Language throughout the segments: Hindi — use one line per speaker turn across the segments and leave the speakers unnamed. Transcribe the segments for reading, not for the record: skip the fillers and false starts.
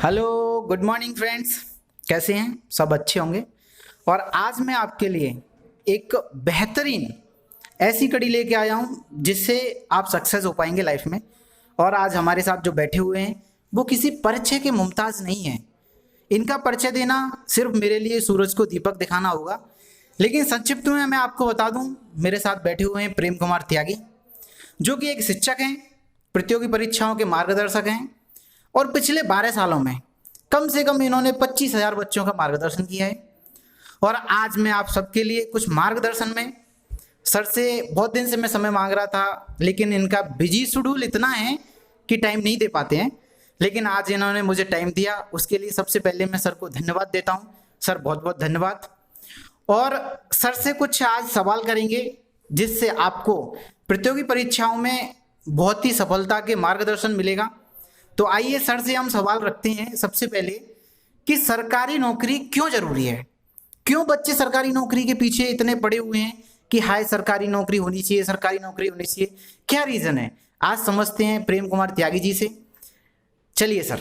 Hello, good morning friends. कैसे हैं? सब अच्छे होंगे। और आज मैं आपके लिए एक बेहतरीन ऐसी कड़ी लेके आया हूँ जिससे आप सक्सेस हो पाएंगे लाइफ में। और आज हमारे साथ जो बैठे हुए हैं वो किसी परिचय के मुमताज नहीं हैं। इनका परिचय देना सिर्फ मेरे लिए सूरज को दीपक दिखाना होगा। लेकिन संक्षिप्त में मैं आपको बता दूं, मेरे साथ बैठे हुए हैं प्रेम कुमार त्यागी, जो कि एक शिक्षक हैं, प्रतियोगी परीक्षाओं के मार्गदर्शक हैं और पिछले 12 सालों में कम से कम इन्होंने 25,000 बच्चों का मार्गदर्शन किया है। और आज मैं आप सबके लिए कुछ मार्गदर्शन में सर से बहुत दिन से मैं समय मांग रहा था, लेकिन इनका बिजी शेड्यूल इतना है कि टाइम नहीं दे पाते हैं। लेकिन आज इन्होंने मुझे टाइम दिया, उसके लिए सबसे पहले मैं सर को धन्यवाद देता हूँ। सर बहुत बहुत धन्यवाद। और सर से कुछ आज सवाल करेंगे जिससे आपको प्रतियोगी परीक्षाओं में बहुत ही सफलता के मार्गदर्शन मिलेगा। तो आइए सर से हम सवाल रखते हैं सबसे पहले कि सरकारी नौकरी क्यों जरूरी है? क्यों बच्चे सरकारी नौकरी के पीछे इतने पड़े हुए हैं कि हाय सरकारी नौकरी होनी चाहिए, सरकारी नौकरी होनी चाहिए? क्या रीजन है? आज समझते हैं प्रेम कुमार त्यागी जी से। चलिए सर।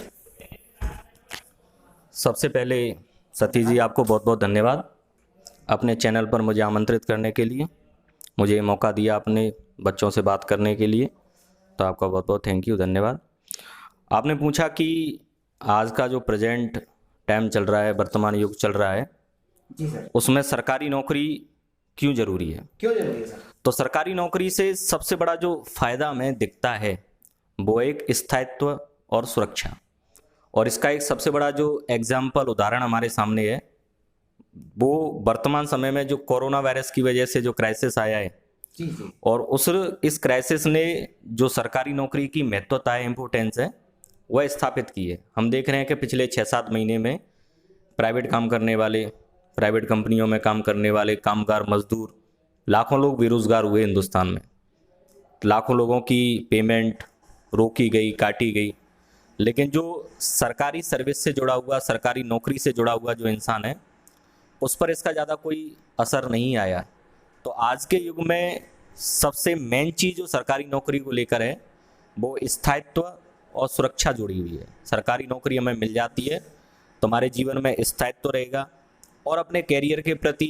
सबसे पहले सतीश जी आपको बहुत बहुत धन्यवाद अपने चैनल पर मुझे आमंत्रित करने के लिए, मुझे ये मौका दिया अपने बच्चों से बात करने के लिए, तो आपका बहुत बहुत थैंक यू, धन्यवाद। आपने पूछा कि आज का जो प्रेजेंट टाइम चल रहा है, वर्तमान युग चल रहा है,
जी सर,
उसमें सरकारी नौकरी क्यों जरूरी है?
क्यों जरूरी है सर?
तो सरकारी नौकरी से सबसे बड़ा जो फायदा हमें दिखता है वो एक स्थायित्व और सुरक्षा। और इसका एक सबसे बड़ा जो एग्जाम्पल उदाहरण हमारे सामने है वो वर्तमान समय में जो कोरोना वायरस की वजह से जो क्राइसिस आया है,
जी जी,
और इस क्राइसिस ने जो सरकारी नौकरी की महत्वता है, इम्पोर्टेंस है, वह स्थापित की है। हम देख रहे हैं कि पिछले 6-7 महीने में प्राइवेट काम करने वाले, प्राइवेट कंपनियों में काम करने वाले कामगार मजदूर लाखों लोग बेरोजगार हुए हिंदुस्तान में। लाखों लोगों की पेमेंट रोकी गई, काटी गई। लेकिन जो सरकारी सर्विस से जुड़ा हुआ, सरकारी नौकरी से जुड़ा हुआ जो इंसान है, उस पर इसका ज़्यादा कोई असर नहीं आया। तो आज के युग में सबसे मेन चीज़ जो सरकारी नौकरी को लेकर है वो स्थायित्व और सुरक्षा जुड़ी हुई है। सरकारी नौकरी हमें मिल जाती है तो हमारे जीवन में स्थायित्व रहेगा और अपने कैरियर के प्रति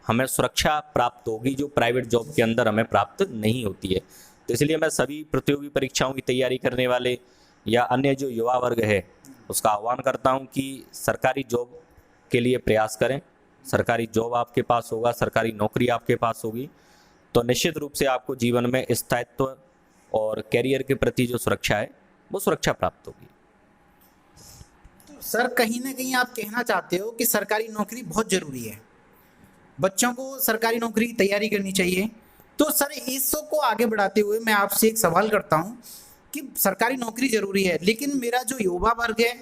हमें सुरक्षा प्राप्त होगी, जो प्राइवेट जॉब के अंदर हमें प्राप्त नहीं होती है। तो इसलिए मैं सभी प्रतियोगी परीक्षाओं की तैयारी करने वाले या अन्य जो युवा वर्ग है उसका आह्वान करता हूं कि सरकारी जॉब के लिए प्रयास करें। सरकारी जॉब आपके पास होगा, सरकारी नौकरी आपके पास होगी, तो निश्चित रूप से आपको जीवन में स्थायित्व और कैरियर के प्रति जो सुरक्षा है वो सुरक्षा प्राप्त होगी।
तो सर कहीं ना कहीं आप कहना चाहते हो कि सरकारी नौकरी बहुत जरूरी है, बच्चों को सरकारी नौकरी की तैयारी करनी चाहिए। तो सर इसको आगे बढ़ाते हुए मैं आपसे एक सवाल करता हूं कि सरकारी नौकरी जरूरी है, लेकिन मेरा जो युवा वर्ग है,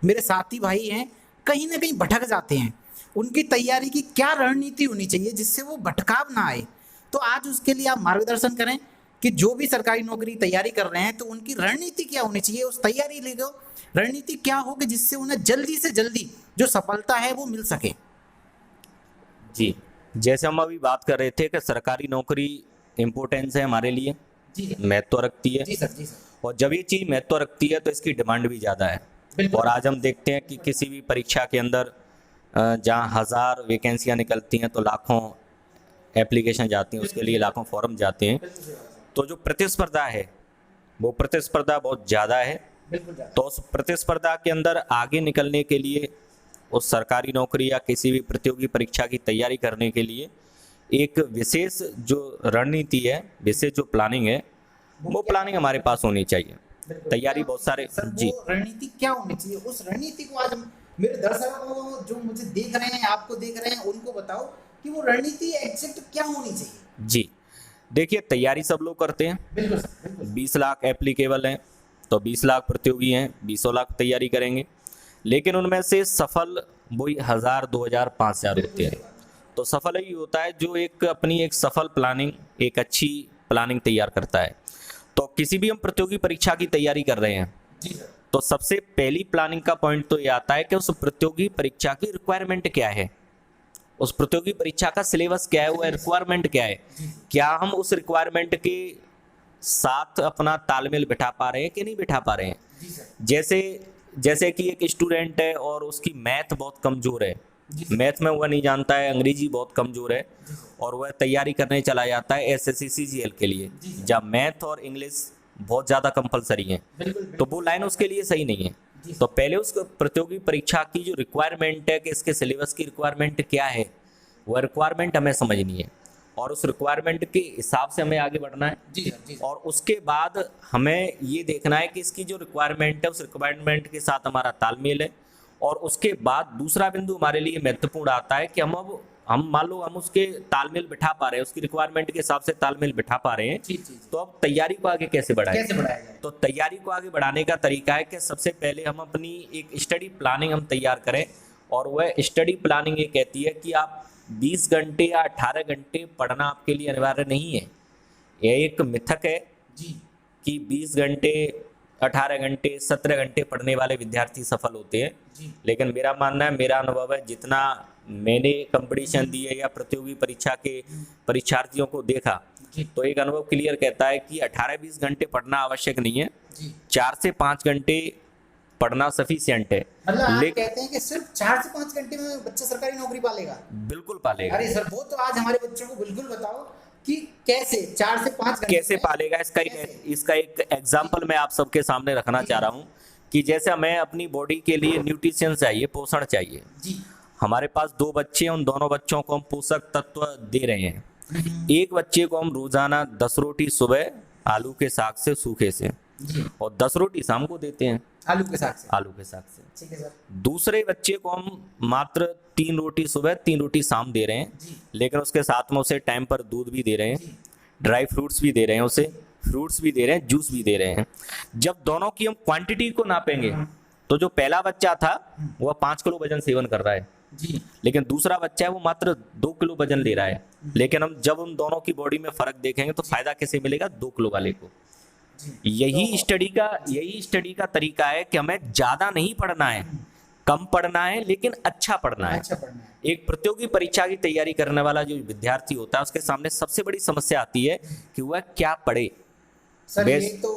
मेरे साथी भाई हैं, कहीं ना कहीं भटक जाते हैं। उनकी तैयारी की क्या रणनीति होनी चाहिए जिससे वो भटकाव ना आए? तो आज उसके लिए आप मार्गदर्शन करें कि जो भी सरकारी नौकरी तैयारी कर रहे हैं तो उनकी रणनीति क्या होनी चाहिए, उस तैयारी लेकर रणनीति क्या हो कि जिससे उन्हें जल्दी से जल्दी जो सफलता है वो मिल सके।
जी, जैसे हम अभी बात कर रहे थे कि सरकारी नौकरी इम्पोर्टेंस है हमारे लिए,
जी
महत्व रखती है।
जी सर, जी सर,
और जब ये चीज़ महत्व रखती है तो इसकी डिमांड भी ज़्यादा है।
बिल्कुल।
और आज हम देखते हैं कि किसी भी परीक्षा के अंदर जहाँ 1000 वैकेंसियाँ निकलती हैं तो लाखों एप्लीकेशन जाती हैं, उसके लिए लाखों फॉर्म जाते हैं। तो जो प्रतिस्पर्धा है वो प्रतिस्पर्धा बहुत ज़्यादा है। तो उस प्रतिस्पर्धा के अंदर आगे निकलने के लिए, उस सरकारी नौकरी या किसी भी प्रतियोगी परीक्षा की तैयारी करने के लिए एक विशेष जो रणनीति है, विशेष जो प्लानिंग है, वो प्लानिंग हमारे पास होनी चाहिए। तैयारी बहुत सारे
सर
जी
वो रणनीति क्या होनी चाहिए? उस रणनीति को आज मेरे दर्शकों को जो मुझे देख रहे हैं, आपको देख रहे हैं, उनको बताओ कि वो रणनीति एग्जैक्ट क्या होनी चाहिए।
जी, देखिए तैयारी सब लोग करते हैं।
बिल्कुल सर, बिल्कुल।
20 लाख एप्लीकेबल हैं तो 20 लाख प्रतियोगी हैं, 20 लाख तैयारी करेंगे, लेकिन उनमें से सफल वही 1000, 2000, 5000 होते हैं। तो सफल ही होता है जो एक अपनी एक सफल प्लानिंग, एक अच्छी प्लानिंग तैयार करता है। तो किसी भी हम प्रतियोगी परीक्षा की तैयारी कर रहे हैं
जी सर,
तो सबसे पहली प्लानिंग का पॉइंट तो ये आता है कि उस प्रतियोगी परीक्षा की रिक्वायरमेंट क्या है, उस प्रतियोगी परीक्षा का सिलेबस क्या है, वो रिक्वायरमेंट क्या है, क्या हम उस रिक्वायरमेंट के साथ अपना तालमेल बिठा पा रहे हैं कि नहीं बिठा पा रहे हैं।
जी सर,
जैसे जैसे कि एक स्टूडेंट है और उसकी मैथ बहुत कमज़ोर है, मैथ में वह नहीं जानता है, अंग्रेजी बहुत कमज़ोर है और वह तैयारी करने चला जाता है एसएससी सीजीएल के लिए, जब मैथ और इंग्लिश बहुत ज़्यादा कंपलसरी है, तो वो लाइन उसके लिए सही नहीं है। तो पहले उस प्रतियोगी परीक्षा की जो रिक्वायरमेंट है कि इसके सिलेबस की रिक्वायरमेंट क्या है, वह रिक्वायरमेंट हमें समझनी है और उस रिक्वायरमेंट के हिसाब से हमें आगे बढ़ना है। और उसके बाद हमें ये देखना है कि इसकी जो रिक्वायरमेंट है उस रिक्वायरमेंट के साथ हमारा तालमेल है। और उसके बाद दूसरा बिंदु हमारे लिए महत्वपूर्ण आता है कि हम मान लो हम उसके तालमेल बिठा पा रहे हैं, उसकी रिक्वायरमेंट के हिसाब से तालमेल बिठा पा रहे हैं, तो अब तैयारी को आगे कैसे बढ़ाएं? तो तैयारी को आगे बढ़ाने का तरीका है कि सबसे पहले हम अपनी एक स्टडी प्लानिंग हम तैयार करें। और वह स्टडी प्लानिंग ये कहती है कि आप 20 घंटे या 18 घंटे पढ़ना आपके लिए अनिवार्य नहीं है। यह एक मिथक है कि 20 घंटे 18 घंटे 17 घंटे पढ़ने वाले विद्यार्थी सफल होते हैं, लेकिन मेरा मानना है, मेरा अनुभव है, जितना मैंने कंपटीशन दिए या प्रतियोगी परीक्षा के परीक्षार्थियों को देखा, तो एक अनुभव क्लियर कहता है कि 18-20 घंटे पढ़ना आवश्यक नहीं है, 4 से 5 घंटे पढ़ना सफिशिएंट है।
मतलब आप कहते हैं कि सिर्फ 4 से 5 घंटे में बच्चा सरकारी नौकरी पालेगा?
बिल्कुल पालेगा।
अरे सर, वो तो आज हमारे बच्चों को बिल्कुल बताओ कि कैसे 4 से 5 घंटे
कैसे पालेगा। इसका एक एग्जाम्पल मैं आप सबके सामने रखना चाह रहा हूँ कि जैसे हमें अपनी बॉडी के लिए न्यूट्रिशन चाहिए, पोषण चाहिए। हमारे पास 2 बच्चे हैं, उन दोनों बच्चों को हम पोषक तत्व दे रहे हैं। एक बच्चे को हम रोजाना 10 रोटी सुबह आलू के साग से, सूखे से, और 10 रोटी शाम को देते हैं
आलू के साग से।
ठीक है सर। दूसरे बच्चे को हम मात्र 3 रोटी सुबह 3 रोटी शाम दे रहे हैं, लेकिन उसके साथ में उसे टाइम पर दूध भी दे रहे हैं, ड्राई फ्रूट्स भी दे रहे हैं, उसे फ्रूट्स भी दे रहे हैं, जूस भी दे रहे हैं। जब दोनों की हम क्वांटिटी को नापेंगे तो जो पहला बच्चा था वह 5 किलो वजन सेवन कर रहा है, लेकिन दूसरा बच्चा है वो मात्र 2 किलो वजन ले रहा है। लेकिन हम जब उन दोनों की बॉडी में फर्क देखेंगे तो फायदा कैसे मिलेगा? 2 किलो वाले को। यही स्टडी का तरीका है कि हमें ज्यादा नहीं पढ़ना है, कम पढ़ना है, लेकिन अच्छा पढ़ना है। एक प्रतियोगी परीक्षा की तैयारी करने वाला जो विद्यार्थी होता है उसके सामने सबसे बड़ी समस्या आती है कि वह क्या पढ़े।
सर ये तो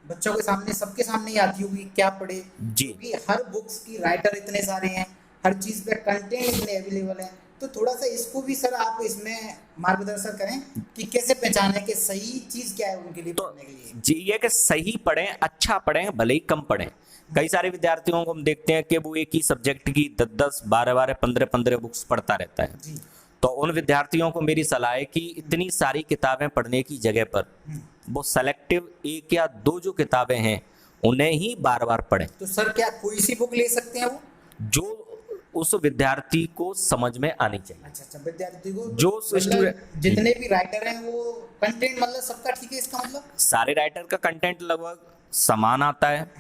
बच्चों के सामने, सबके सामने ही आती होगी, क्या पढ़े जी, क्योंकि हर बुक्स की राइटर इतने सारे हैं, हर चीज पे कंटेंट इतने अवेलेबल है। तो थोड़ा सा इसको भी सर आप इसमें मार्गदर्शन करें कि कैसे पहचानें कि सही चीज क्या है उनके लिए पढ़ने के लिए।
जी, ये कि सही पढ़ें, अच्छा पढ़ें, भले ही कम पढ़ें। कई सारे विद्यार्थियों को हम देखते हैं कि वो एक ही सब्जेक्ट की 10-10, 12-12, 15-15 बुक्स पढ़ता रहता है। तो उन विद्यार्थियों को मेरी सलाह है कि इतनी सारी किताबें पढ़ने की जगह पर वो सेलेक्टिव 1 या 2 जो किताबें हैं उन्हें ही बार-बार पढ़ें।
तो सर क्या कोई सी बुक ले सकते हैं वो
जो उस विद्यार्थी को समझ में आनी चाहिए?
अच्छा, विद्यार्थी को
जो
जितने भी राइटर हैं वो कंटेंट मतलब सबका ठीक है? इसका मतलब
सारे राइटर का कंटेंट लगभग समान आता है,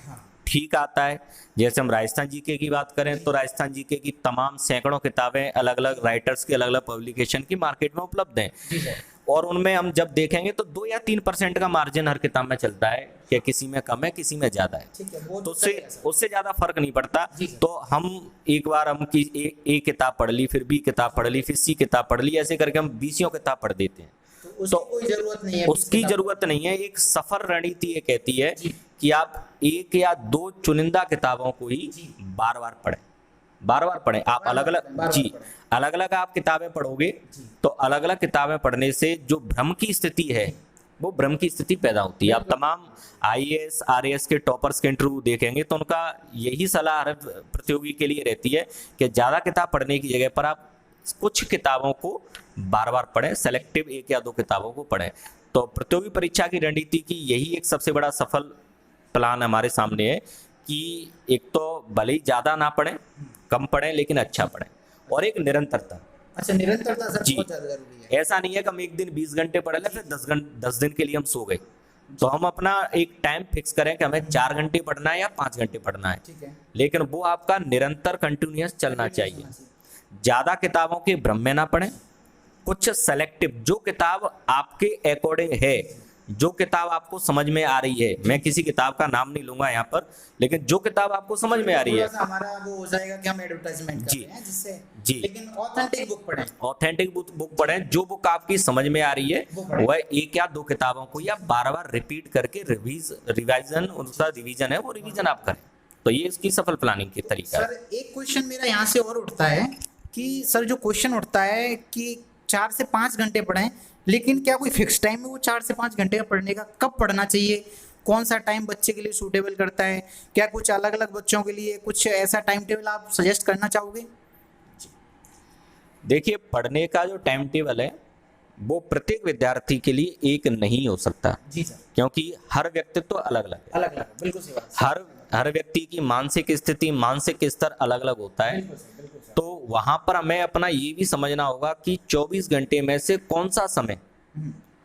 ठीक आता है। जैसे हम राजस्थान जीके की बात करें तो राजस्थान जीके की तमाम सैकड़ों किताबें अलग अलग राइटर्स की अलग अलग पब्लिकेशन की मार्केट में उपलब्ध हैं, और उनमें हम जब देखेंगे तो 2 या 3% का मार्जिन हर किताब में चलता है कि किसी में कम है, किसी में ज्यादा है, तो उससे ज्यादा फर्क नहीं पड़ता। तो हम एक बार ए किताब पढ़ ली, फिर बी किताब पढ़ ली, फिर सी किताब पढ़ ली, ऐसे करके हम 20 किताब पढ़ देते हैं।
तो कोई जरूरत नहीं है,
उसकी जरूरत नहीं है। एक सफल रणनीति ये कहती है कि आप 1 या 2 चुनिंदा किताबों को ही बार बार पढ़ें। आप अलग अलग आप किताबें पढ़ोगे तो अलग अलग किताबें पढ़ने से जो भ्रम की स्थिति है वो भ्रम की स्थिति पैदा होती है। आप तमाम IAS RAS के टॉपर्स के इंटरव्यू देखेंगे तो उनका यही सलाह हर प्रतियोगी के लिए रहती है कि ज़्यादा किताब पढ़ने की जगह पर आप कुछ किताबों को बार बार पढ़ें, सेलेक्टिव 1 या 2 किताबों को पढ़ें। तो प्रतियोगी परीक्षा की रणनीति की यही एक सबसे बड़ा सफल प्लान हमारे सामने है कि एक तो भले ही ज़्यादा ना पढ़ें, कम पढ़ें, लेकिन अच्छा पढ़ें, और एक निरंतरता।
अच्छा, निरंतरता सर बहुत ज़्यादा जरूरी है।
ऐसा नहीं है कि हम एक दिन 20 घंटे पढ़ लें फिर 10 दिन के लिए हम सो गए। तो हम अपना एक टाइम फिक्स करें कि हमें 4 घंटे पढ़ना है या 5 घंटे पढ़ना है, ठीक है, लेकिन वो आपका निरंतर कंटिन्यूअस चलना चाहिए। ज़्यादा किताबों के भ्रम में ना पढ़ें, कुछ सेलेक्टिव जो किताब आपके अकॉर्डिंग है, जो किताब आपको समझ में आ रही है, मैं किसी किताब का नाम नहीं लूंगा यहाँ पर, लेकिन जो किताब आपको समझ में आ रही है,
हमारा वो हो जाएगा कि हम एडवर्टाइजमेंट कर रहे हैं जिससे,
जी, लेकिन ऑथेंटिक बुक पढ़ें। जो बुक आपकी समझ में आ रही है वह 1 या 2 किताबों को या बार बार रिपीट करके रिवीजन, उनका रिवीजन है वो रिवीजन आप करें। तो ये इसकी सफल प्लानिंग की तरीका है।
सर एक क्वेश्चन मेरा यहाँ से और उठता है कि सर जो क्वेश्चन उठता है कि 4 से 5 घंटे पढ़ें, लेकिन क्या कोई फिक्स टाइम है वो 4 से 5 घंटे का पढ़ने का? कब पढ़ना चाहिए? कौन सा टाइम बच्चे के लिए सूटेबल करता है? क्या कुछ अलग अलग बच्चों के लिए कुछ ऐसा टाइम टेबल आप सजेस्ट करना चाहोगे?
देखिए, पढ़ने का जो टाइम टेबल है वो प्रत्येक विद्यार्थी के लिए एक नहीं हो सकता,
जी सर।
क्योंकि हर व्यक्तित्व अलग अलग है।
अलग अलग, बिल्कुल सही बात।
हर व्यक्ति की मानसिक स्थिति, मानसिक स्तर अलग अलग होता है।
बिल्कुल सर, बिल्कुल सर।
तो वहां पर हमें अपना ये भी समझना होगा कि 24 घंटे में से कौन सा समय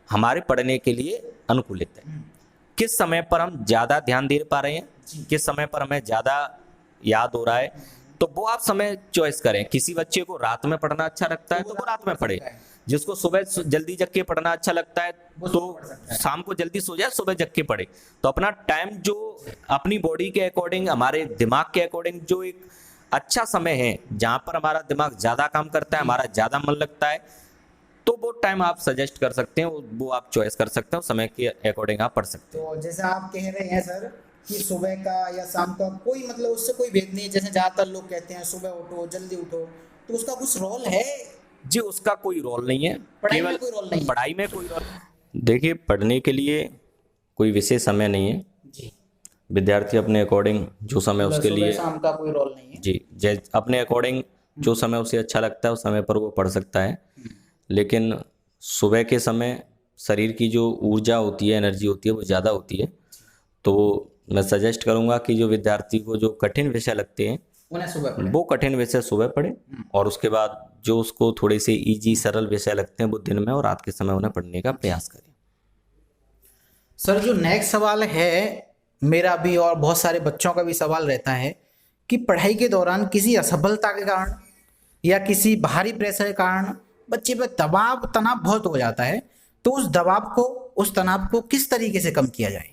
हमारे पढ़ने के लिए अनुकूलित है, किस समय पर हम ज्यादा ध्यान दे पा रहे हैं, किस समय पर हमें ज्यादा याद हो रहा है, तो वो आप समय चॉइस करें। किसी बच्चे को रात में पढ़ना अच्छा लगता है तो वो रात में पढ़े, जिसको सुबह जल्दी जग के पढ़ना अच्छा लगता है तो शाम को जल्दी सो जाए, सुबह जग के पढ़े। तो अपना टाइम जो अपनी बॉडी के अकॉर्डिंग, हमारे दिमाग के अकॉर्डिंग जो एक अच्छा समय है जहां पर हमारा दिमाग ज्यादा काम करता है, हमारा ज्यादा मन लगता है, तो वो टाइम आप सजेस्ट कर सकते हैं, वो आप चॉइस कर सकते हो, समय के अकॉर्डिंग आप पढ़ सकते हैं।
तो जैसे आप कह रहे हैं सर कि सुबह का या शाम का कोई मतलब उससे कोई भेद नहीं है, जैसे ज़्यादातर लोग कहते हैं सुबह उठो जल्दी उठो, तो उसका कुछ रोल है?
जी, उसका कोई रोल नहीं है,
पढ़ाई में
केवल
कोई रोल नहीं है?
पढ़ाई में कोई रोल। देखिए, पढ़ने के लिए कोई विशेष समय नहीं है,
जी।
विद्यार्थी अपने अकॉर्डिंग जो समय उसके
सुबह
लिए,
शाम का कोई रोल नहीं है?
जी, अपने अकॉर्डिंग जो समय उसे अच्छा लगता है उस समय पर वो पढ़ सकता है। लेकिन सुबह के समय शरीर की जो ऊर्जा होती है, एनर्जी होती है, वो ज़्यादा होती है। तो मैं सजेस्ट करूँगा कि जो विद्यार्थी को जो कठिन विषय लगते हैं
उन्हें सुबह पढ़ें।
वो कठिन विषय सुबह पढ़े, और उसके बाद जो उसको थोड़े से इजी सरल विषय लगते हैं वो दिन में और रात के समय उन्हें पढ़ने का प्रयास करें।
सर जो नेक्स्ट सवाल है मेरा भी और बहुत सारे बच्चों का भी सवाल रहता है कि पढ़ाई के दौरान किसी असफलता के कारण या किसी बाहरी प्रेशर के कारण बच्चे पर दबाव तनाव बहुत हो जाता है, तो उस तनाव को किस तरीके से कम किया जाए?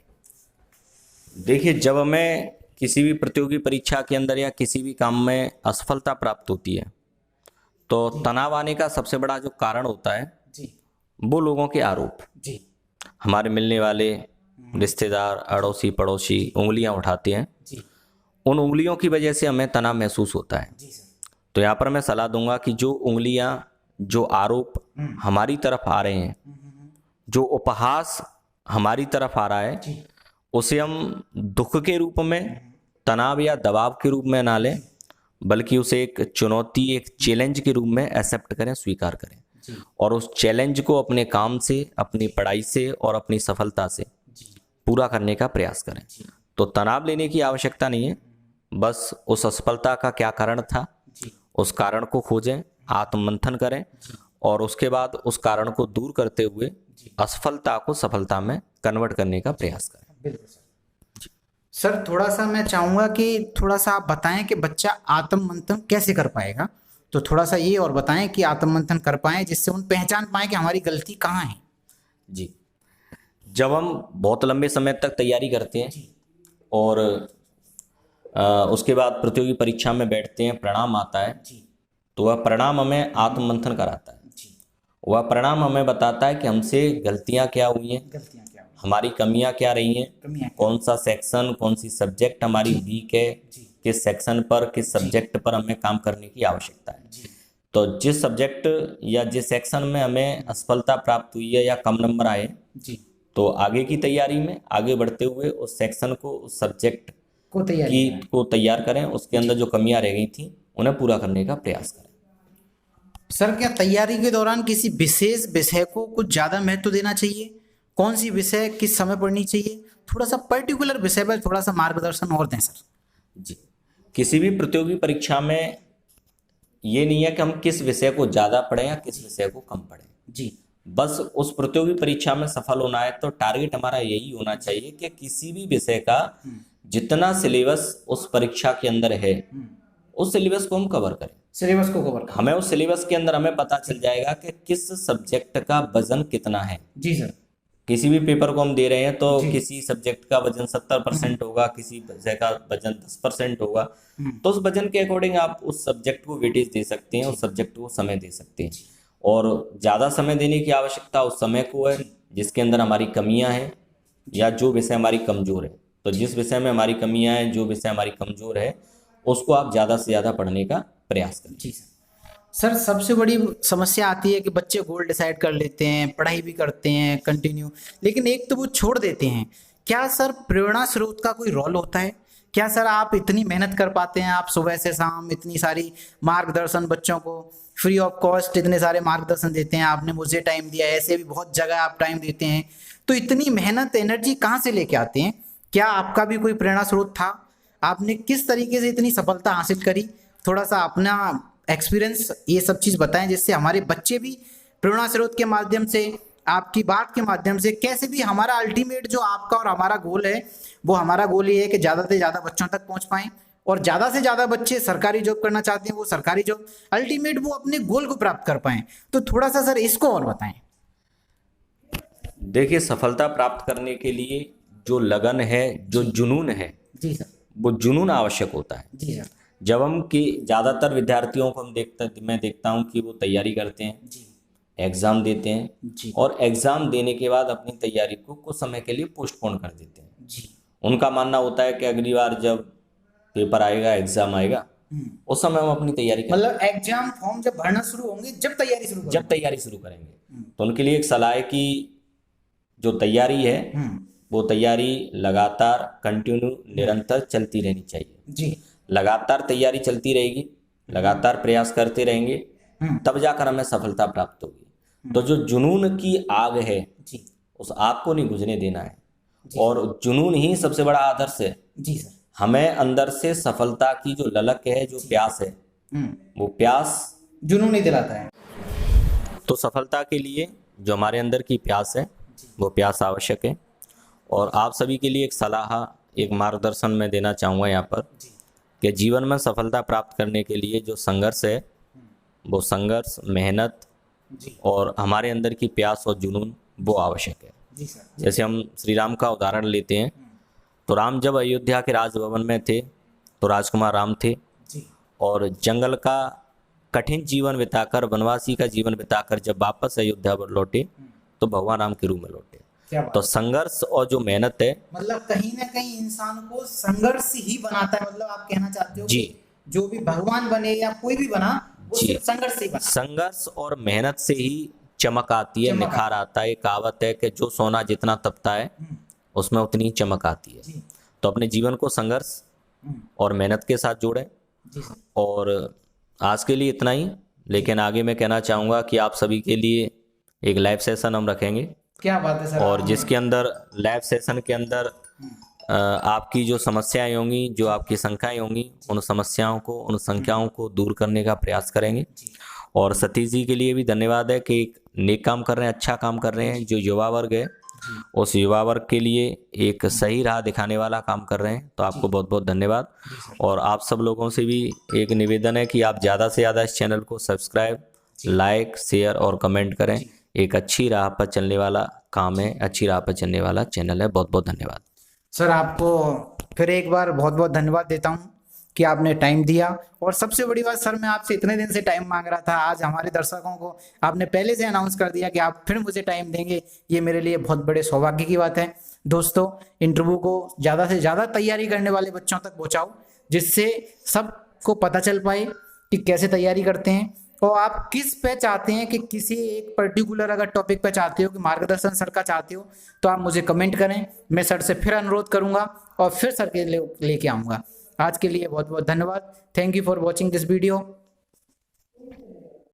देखिए, जब हमें किसी भी प्रतियोगी परीक्षा के अंदर या किसी भी काम में असफलता प्राप्त होती है तो तनाव आने का सबसे बड़ा जो कारण होता है
जी
वो लोगों के आरोप,
जी
हमारे मिलने वाले रिश्तेदार, अड़ोसी पड़ोसी उंगलियां उठाते हैं,
जी
उन उंगलियों की वजह से हमें तनाव महसूस होता है।
जी सर।
तो यहाँ पर मैं सलाह दूंगा कि जो उंगलियां, जो आरोप हमारी तरफ आ रहे हैं, जो उपहास हमारी तरफ आ रहा है, उसे हम दुख के रूप में, तनाव या दबाव के रूप में ना लें, बल्कि उसे एक चुनौती, एक चैलेंज के रूप में एक्सेप्ट करें, स्वीकार करें, और उस चैलेंज को अपने काम से, अपनी पढ़ाई से और अपनी सफलता से पूरा करने का प्रयास करें। तो तनाव लेने की आवश्यकता नहीं है, बस उस असफलता का क्या कारण था उस कारण को खोजें, आत्ममंथन करें, और उसके बाद उस कारण को दूर करते हुए असफलता को सफलता में कन्वर्ट करने का प्रयास करें।
बिल्कुल सर। सर थोड़ा सा मैं चाहूँगा कि थोड़ा सा आप बताएं कि बच्चा आत्ममंथन कैसे कर पाएगा, तो थोड़ा सा ये और बताएं कि आत्ममंथन कर पाएं जिससे उन पहचान पाएं कि हमारी गलती कहाँ है।
जी, जब हम बहुत लंबे समय तक तैयारी करते हैं और उसके बाद प्रतियोगी परीक्षा में बैठते हैं, परिणाम आता है, तो वह परिणाम हमें आत्ममंथन कराता है। वह परिणाम हमें बताता है कि हमसे गलतियां क्या हुई हैं,
गलतियाँ क्या
हमारी कमियां क्या रही हैं, कौन सा सेक्शन, कौन सी सब्जेक्ट हमारी वीक है, किस सेक्शन पर, किस सब्जेक्ट पर हमें काम करने की आवश्यकता है। तो जिस सब्जेक्ट या जिस सेक्शन में हमें असफलता प्राप्त हुई है या कम नंबर आए, तो आगे की तैयारी में आगे बढ़ते हुए उस सेक्शन को, उस सब्जेक्ट को तैयार करें, उसके अंदर जो कमियां रह गई थी उन्हें पूरा करने का प्रयास करें।
सर क्या तैयारी के दौरान किसी विशेष विषय को कुछ ज़्यादा महत्व देना चाहिए? कौन सी विषय किस समय पढ़नी चाहिए? थोड़ा सा पर्टिकुलर विषय पर थोड़ा सा मार्गदर्शन और दें सर।
जी, किसी भी प्रतियोगी परीक्षा में ये नहीं है कि हम किस विषय को ज़्यादा पढ़ें या किस विषय को कम पढ़ें।
जी,
बस उस प्रतियोगी परीक्षा में सफल होना है तो टारगेट हमारा यही होना चाहिए कि किसी भी विषय का जितना सिलेबस उस परीक्षा के अंदर है उस सिलेबस को हम कवर करें।
सिलेबस को कवर करें।
हमें उस सिलेबस के अंदर हमें पता चल जाएगा कि किस सब्जेक्ट का वजन कितना है।
जी सर।
किसी भी पेपर को हम दे रहे हैं तो किसी सब्जेक्ट का वजन 70% होगा, किसी विषय का वजन 10% होगा, तो उस वजन के अकॉर्डिंग आप उस सब्जेक्ट को वेटेज दे सकते हैं, उस सब्जेक्ट को समय दे सकते हैं। और ज़्यादा समय देने की आवश्यकता उस समय को है जिसके अंदर हमारी कमियां हैं या जो विषय हमारी कमजोर है, तो जिस विषय में हमारी कमियां हैं, जो विषय हमारी कमजोर है, उसको आप ज़्यादा से ज़्यादा पढ़ने का प्रयास करें।
जी सर, सबसे बड़ी समस्या आती है कि बच्चे गोल डिसाइड कर लेते हैं, पढ़ाई भी करते हैं कंटिन्यू, लेकिन एक तो वो छोड़ देते हैं। क्या सर प्रेरणा स्रोत का कोई रोल होता है? क्या सर आप इतनी मेहनत कर पाते हैं, आप सुबह से शाम इतनी सारी मार्गदर्शन बच्चों को फ्री ऑफ कॉस्ट इतने सारे मार्गदर्शन देते हैं, आपने मुझे टाइम दिया, ऐसे भी बहुत जगह आप टाइम देते हैं, तो इतनी मेहनत एनर्जी कहाँ से लेके आते हैं? क्या आपका भी कोई प्रेरणा स्रोत था? आपने किस तरीके से इतनी सफलता हासिल करी? थोड़ा सा अपना एक्सपीरियंस ये सब चीज़ बताएं, जिससे हमारे बच्चे भी प्रेरणा स्रोत के माध्यम से, आपकी बात के माध्यम से, कैसे भी हमारा अल्टीमेट जो आपका और हमारा गोल है, वो हमारा गोल ये है कि ज़्यादा से ज़्यादा बच्चों तक पहुंच पाएं, और ज़्यादा से ज़्यादा बच्चे सरकारी जॉब करना चाहते हैं, वो सरकारी जॉब अल्टीमेट वो अपने गोल को प्राप्त कर पाएं। तो थोड़ा सा सर इसको और बताएं।
देखिए, सफलता प्राप्त करने के लिए जो लगन है, जो जुनून है,
जी सर।
वो जुनून आवश्यक होता है।
जी सर।
जब हम कि ज़्यादातर विद्यार्थियों को मैं देखता हूँ कि वो तैयारी करते हैं,
जी
एग्ज़ाम देते हैं,
जी
और एग्ज़ाम देने के बाद अपनी तैयारी को कुछ समय के लिए पोस्टपोन कर देते हैं।
जी।
उनका मानना होता है कि अगली बार जब पेपर आएगा, एग्ज़ाम आएगा, उस समय हम अपनी तैयारी करेंगे,
मतलब एग्जाम फॉर्म जब भरना शुरू होंगे, जब तैयारी शुरू
जब तैयारी शुरू करेंगे। तो उनके लिए एक सलाह है कि जो तैयारी है, वो तैयारी लगातार, कंटिन्यू, निरंतर चलती रहनी चाहिए।
जी।
लगातार तैयारी चलती रहेगी, लगातार प्रयास करते रहेंगे, तब जाकर हमें सफलता प्राप्त होगी। तो जो जुनून की आग है,
जी,
उस आग को नहीं बुझने देना है, और जुनून ही सबसे बड़ा आदर्श है।
जी सर।
हमें अंदर से सफलता की जो ललक है, जो प्यास है, वो प्यास
जुनून नहीं दिलाता है।
तो सफलता के लिए जो हमारे अंदर की प्यास है, वो प्यास आवश्यक है। और आप सभी के लिए एक सलाह, एक मार्गदर्शन मैं देना चाहूँगा यहाँ पर, कि जीवन में सफलता प्राप्त करने के लिए जो संघर्ष है, वो संघर्ष, मेहनत और हमारे अंदर की प्यास और जुनून, वो आवश्यक है।
जी सर।
जैसे हम श्री राम का उदाहरण लेते हैं, तो राम जब अयोध्या के राजभवन में थे, तो राजकुमार राम थे,
जी।
और जंगल का कठिन जीवन बिताकर, वनवासी का जीवन बिताकर जब वापस अयोध्या पर लौटे, तो भगवान राम के रूप में लौटे। तो संघर्ष और जो मेहनत है,
मतलब कहीं ना कहीं इंसान को संघर्ष ही बनाता है। मतलब आप कहना चाहते हो
जी,
जो भी भगवान बने या कोई भी बना, वो
जी,
सिर्फ संघर्ष से ही बना।
संघर्ष और मेहनत से ही चमक आती है, निखार आता है। कहावत है कि जो सोना जितना तपता है, उसमें उतनी चमक आती है। तो अपने जीवन को संघर्ष और मेहनत के साथ जोड़ें। और आज के लिए इतना ही, लेकिन आगे मैं कहना चाहूँगा कि आप सभी के लिए एक लाइव सेशन हम रखेंगे।
क्या बात है सर।
और जिसके अंदर, लाइव सेशन के अंदर आपकी जो समस्याएं होंगी, जो आपकी शंकाएं होंगी, उन समस्याओं को, उन संख्याओं को दूर करने का प्रयास करेंगे। और सतीश जी के लिए भी धन्यवाद है कि एक नेक काम कर रहे हैं, अच्छा काम कर रहे हैं। जो युवा वर्ग है, उस युवा वर्ग के लिए एक सही राह दिखाने वाला काम कर रहे हैं। तो आपको बहुत बहुत धन्यवाद। और आप सब लोगों से भी एक निवेदन है कि आप ज़्यादा से ज़्यादा इस चैनल को सब्सक्राइब, लाइक, शेयर और कमेंट करें। एक अच्छी राह पर चलने वाला काम है, अच्छी राह पर चलने वाला चैनल है। बहुत बहुत धन्यवाद
सर। आपको फिर एक बार बहुत बहुत धन्यवाद देता हूँ कि आपने टाइम दिया। और सबसे बड़ी बात सर, मैं आपसे इतने दिन से टाइम मांग रहा था, आज हमारे दर्शकों को आपने पहले से अनाउंस कर दिया कि आप फिर मुझे टाइम देंगे। ये मेरे लिए बहुत बड़े सौभाग्य की बात है। दोस्तों, इंटरव्यू को ज़्यादा से ज़्यादा तैयारी करने वाले बच्चों तक पहुँचाओ, जिससे सबको पता चल पाए कि कैसे तैयारी करते हैं, और आप किस पे चाहते हैं कि किसी एक पर्टिकुलर अगर टॉपिक पे चाहते हो कि मार्गदर्शन सर का चाहते हो, तो आप मुझे कमेंट करें। मैं सर से फिर अनुरोध करूंगा और फिर सर के लेके आऊँगा। आज के लिए बहुत बहुत धन्यवाद। Thank you for watching this video.